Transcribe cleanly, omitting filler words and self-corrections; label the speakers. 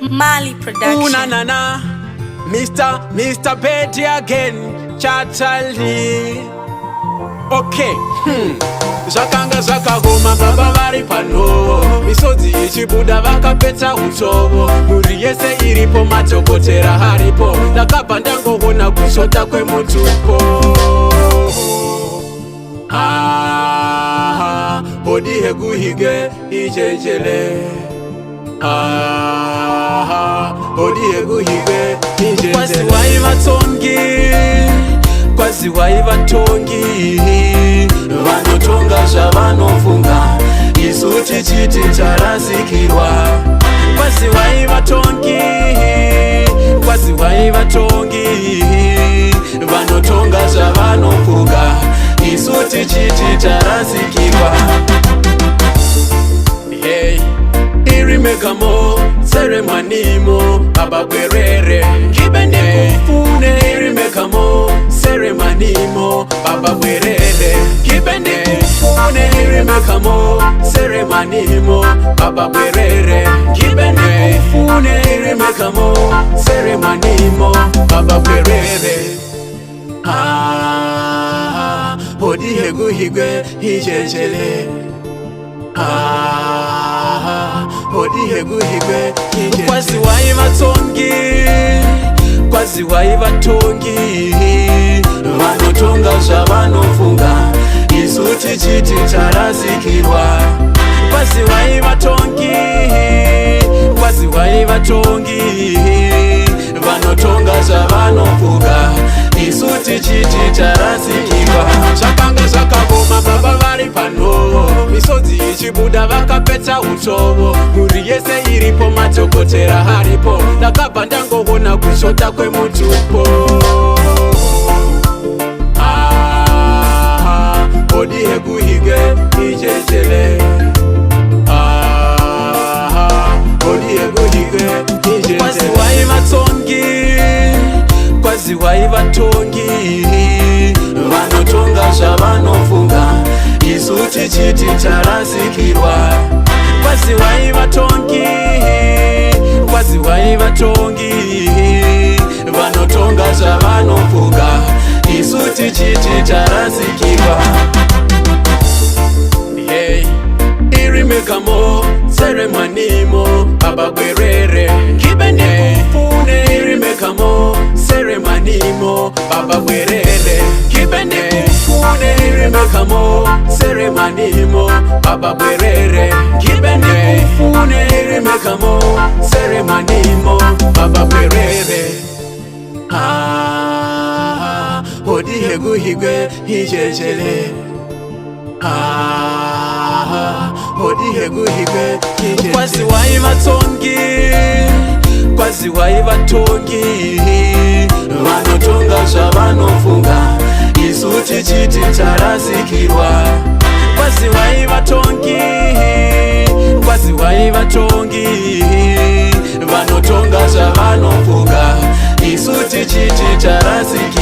Speaker 1: Mali Production.
Speaker 2: Unanana, Mr. Betty again, Chatali. Okay, Zakanga zakagoma baba vari pano. Misodzi ichibuda vakapeta utovo. Muri yese iripo matokotera haripo. Ndakabva ndangoona kusota kwemutupo. Bodi heguhige ichenjele. Bodi heguhige ichenjele. Kwasiwai vatongi, kwasiwai vatongi, vanotonga zvavanofunga, isu tichiti tarasikirwa. Kwasiwai vatongi, kwasiwai vatongi, vanotonga zvavanofunga, isu tichiti tarasikirwa. Hey, irimekamo seremanimo babagwerere kibende kufune. Irimekamo seremanimo babagwerere kibende kufune. Irimekamo seremanimo babagwerere kibende kufune. Irimekamo seremanimo babagwerere. Bodi heguhigwe ichenjele. Bodi heguhigwe ichenjele. Kwasiwai vatongi, kwasiwai vatongi, vanotonga zvavanofunga, isu tichiti tarasikirwa. Kwasiwai vatongi, kwasiwai vatongi, vanotonga zvavanofunga, isu tichiti tarasikirwa. Zvakanga zvakagoma baba vari pano. Misodzi ichibuda vakapeta utovo. Muri yese iripo matokotera haripo. Ndakabva ndangoona kushota kwemutupo. Bodi heguhige ichenjele. Bodi heguhige ichenjele. Kwasiwai vatongi, kwasiwai vatongi, vanotonga zvavanofunga, isu tichiti tarasikirwa. Kwasiwai vatongi, kwasiwai vatongi, vanotonga zvavanofunga, isu tichiti tarasikirwa. Hey, irimekamo seremanimo babagwerere kibende kufune. Irimekamo seremanimo babagwerere kibende kufune. Irimekamo seremanimo babagwerere kibende kufune. Irimekamo seremanimo babagwerere. Bodi heguhigwe ichenjele. Bodi heguhigwe ichenjele. Kwasiwai vatongi, kwasiwai vatongi, vanotonga zvavanofunga, isu tichiti tarasikirwa. Kwasiwai vatongi, kwasiwai vatongi, vanotonga zvavanofunga, isu tichiti tarasikirwa.